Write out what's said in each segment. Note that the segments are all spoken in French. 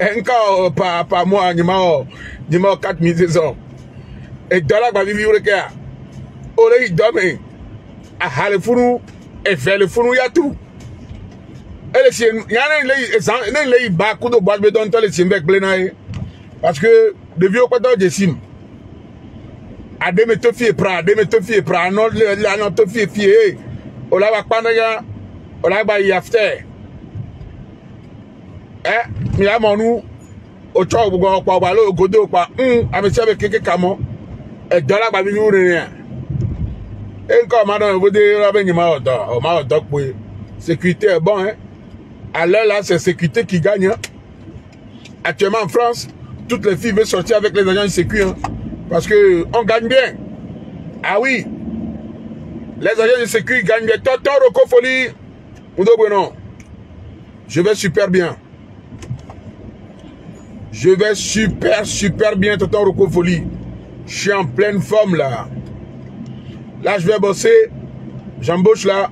Encore par mois, il m'a 4600. Et dollar va vivre le cas. Ole il dorme. À le fournou et faire le fournou, il y a tout. Et les chiens, il y a les bas coups de bois de béton, les chiens avec plein. Parce que le vieux quoi dans des cimes. À des métaux fiers, des métaux fiers, non, la non, fiers. Ola va pas naga. Ola va y after. Mi a monu o cho bugo kwa lo godo kwa amese be keke kamo e dollar gba mi ure yan nko ma don bode ra be nyima odo o ma odo pe sécurité est bon hein à l'heure là c'est sécurité qui gagne hein? Actuellement en France toutes les filles veulent sortir avec les agents de sécurité hein? Parce que on gagne bien. Ah oui, les agents de sécurité gagnent bien. Tonton Rocofoli Udo Bueno, je vais super bien. Je vais super bien, Tonton Rocofoli. Je suis en pleine forme là. Là, je vais bosser. J'embauche là.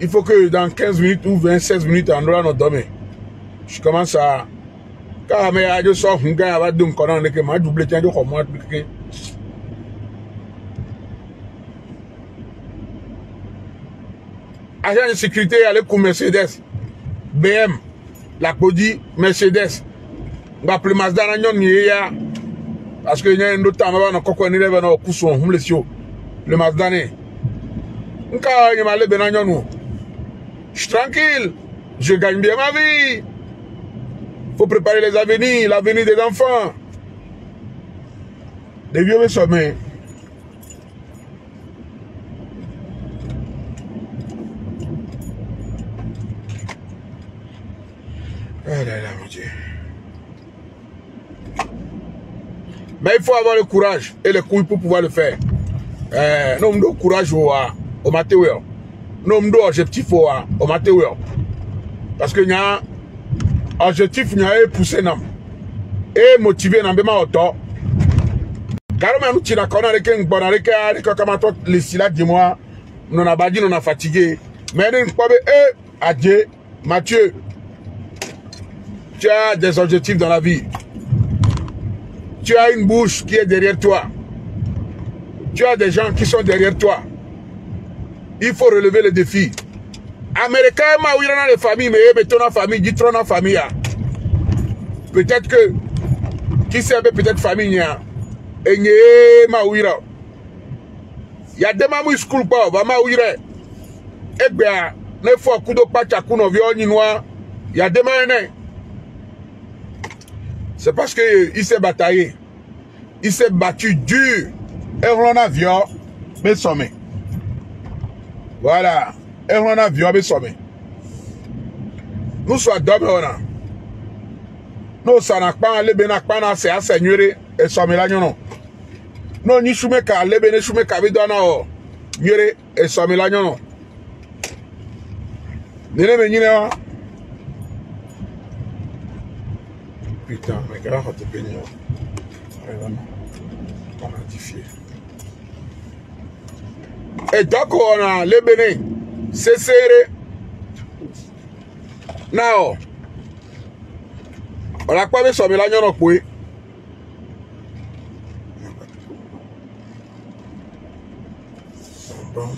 Il faut que dans 15 minutes ou 16 minutes, on doit nous dormir. Je commence à... Quand je sors, je vais avoir deux corons, je vais doubler, je vais comment agent de sécurité, aller pour Mercedes. BM, la Podi, Mercedes. On va appeler Mazda, parce qu'il y a un autre temps, on va connaître le Mazda. Je suis tranquille, je gagne bien ma vie. Il faut préparer les avenirs, l'avenir des enfants. Des vieux sommets. Oh là là, mon Dieu. Mais il faut avoir le courage et les couilles pour pouvoir le faire. Nous avons courage au matériel. Nous avons objectif au matériel. Parce que nous avons objectif, nous avons poussé et motivé nous avons auto. Car nous avons tiré nous avons fatigué. Mais nous avons dit, Mathieu, tu as des objectifs dans la vie. Tu as une bouche qui est derrière toi. Tu as des gens qui sont derrière toi. Il faut relever le défi. Américain, il y a des familles, mais ton famille, dit trop dans famille. Peut-être que, qui sait, peut-être famille, et il y a des mamans qui school pas, et bien, ne faut coup de patte à coup de viol noir. Il y a des mamans. C'est parce qu'il s'est bataillé. Il s'est battu dur. Et on a vu, mais sommet. Voilà. Et on a vu, mais sommet. Nous sommes d'hommes. Nous sommes pas les bénacpana, c'est à seigneurer et sommet là, non. Nous n'y sommes qu'à les bénéchoumer qu'à vidana, et sommet là, non. N'est-ce pas? Putain, mais quelle heure te bénir? Vraiment, on a diffé. Et donc, on a les bénis. C'est serré. Now, on a pas mis sur Mélange en couille. Bon.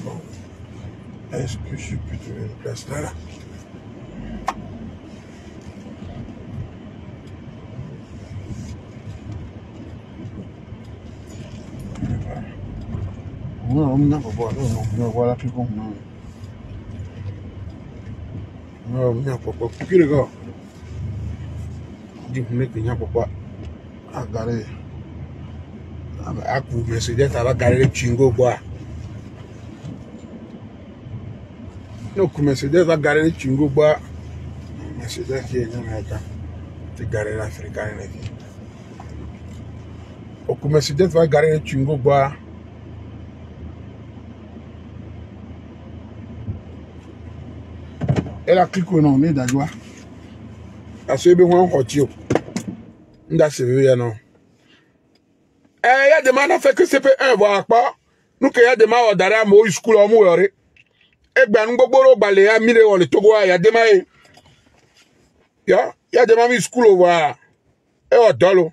Est-ce que je suis plutôt une place là? Non, voilà plus bon. Non, pourquoi? Qui le gars? Dis-moi que n'y a pas. Ah, garé. Ah, mais à coup, Mercedes, ça va garer le chingo, quoi. Non, Mercedes va garer le chingo, quoi. Mercedes qui est américain. C'est garer l'Africain. Au Mercedes va garer le chingo, quoi. Elle a cliqué non, mais d'accord. La sebe on continue. Nda sebe non. Il y a des gens qui fait que CP1 voir pas. Nous qu'il y a des gens qui ont mo school au mo yore. E gba nous gbogbo balé à mille on le Togo il y a des gens Ya des mamies school over. Et au dolo.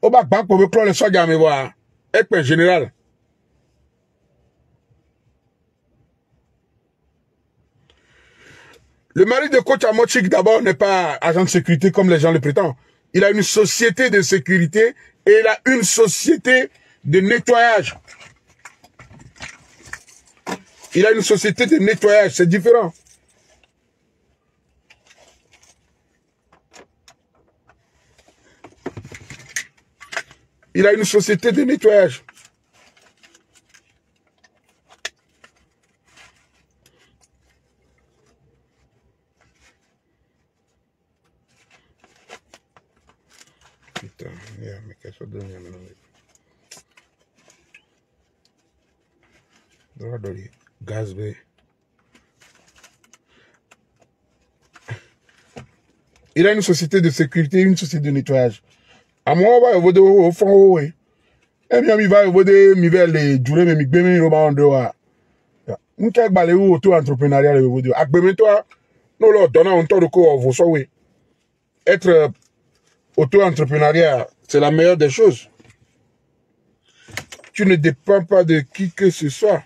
Au bac banque pour me clore le soja me voir. Et général. Le mari de coach Amochik d'abord n'est pas agent de sécurité comme les gens le prétendent. Il a une société de sécurité et il a une société de nettoyage. Il a une société de nettoyage, c'est différent. Il a une société de nettoyage. Putain, mais qu'est-ce que c'est maintenant? Gaz, il a une société de sécurité, une société de nettoyage. À moi, on va au fond, oui. Et bien, il va au mi vers les durées, mais il va me roman de wa. On peut aller au auto-entrepreneuriat, le vidéo. Akbeme toi, nous leur donnons un temps de cours, vous savez. Être auto-entrepreneuriat, c'est la meilleure des choses. Tu ne dépends pas de qui que ce soit.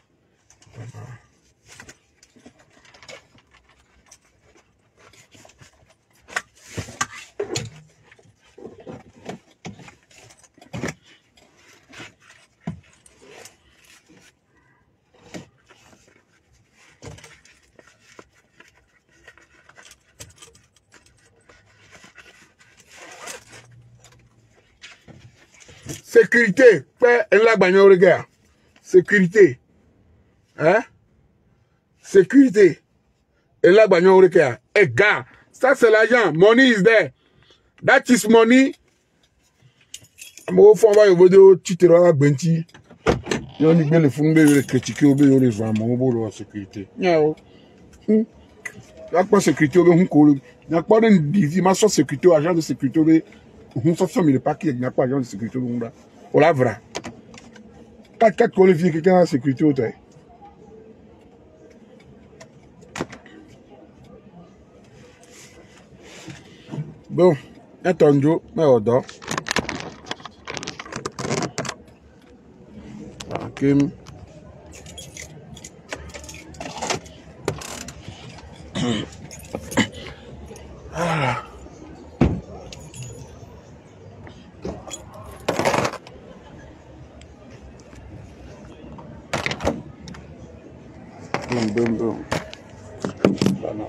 Sécurité, sécurité, hein? Sécurité, et là, eh gars, ça c'est l'argent, money is there, that is money. Moi, faut envoyer au vidéo, tu te rends à Benti, il y a une belle fondée, il critiquer au béo les gens, mon beau de sécurité. Niao, il n'y a pas sécurité, il n'y a pas de division, sécurité, agent de sécurité. On s'en fait, mais le paquet, il n'y a pas d'agent de sécurité. On l'a vrai. 4 qualifiés, quelqu'un a la sécurité au taille. Bon, attends, mais on dort. Ok. Voilà. Boom, boom. Voilà.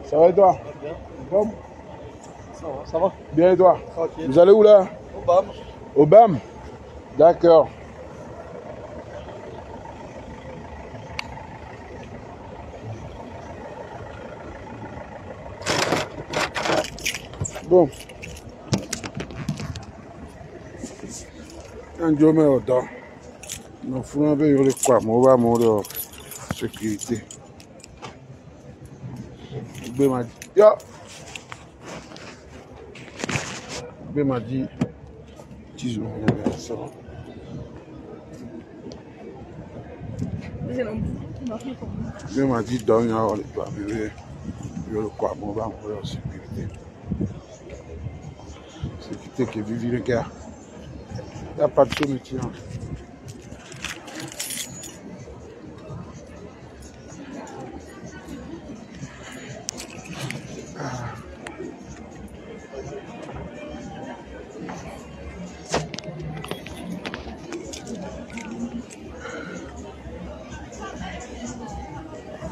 Ça va et toi? Bon. Ça va? Bien et toi? Tranquille. Vous allez où là? Au BAM. Au BAM? D'accord. Bon. Un jour, mais autant. Nous faisons un peu de quoi? On va mourir de sécurité. B m'a dit, ya. B m'a dit, 10 jours, ça va. B m'a dit, donc, il y a le quoi? On va mourir de sécurité. Sécurité qui vit le gars. Il n'y a pas de solution.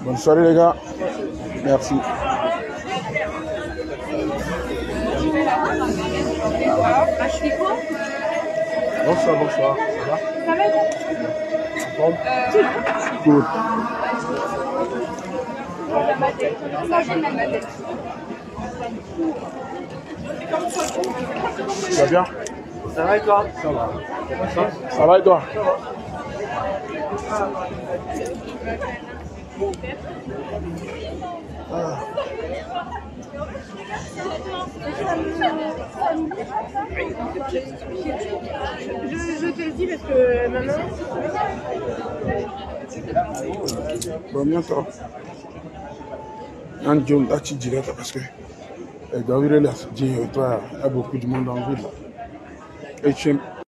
Bonne soirée les gars. Merci. Bonsoir, bonsoir. Ça va? Ça va? Bon. Good. Tu vas bien? Ça va et toi? Ça va. Ça va et toi? Je te le dis parce que maman. Bon, bientôt. Un jour, là, tu dirais parce que dans la ville, il y a beaucoup de monde en ville. Et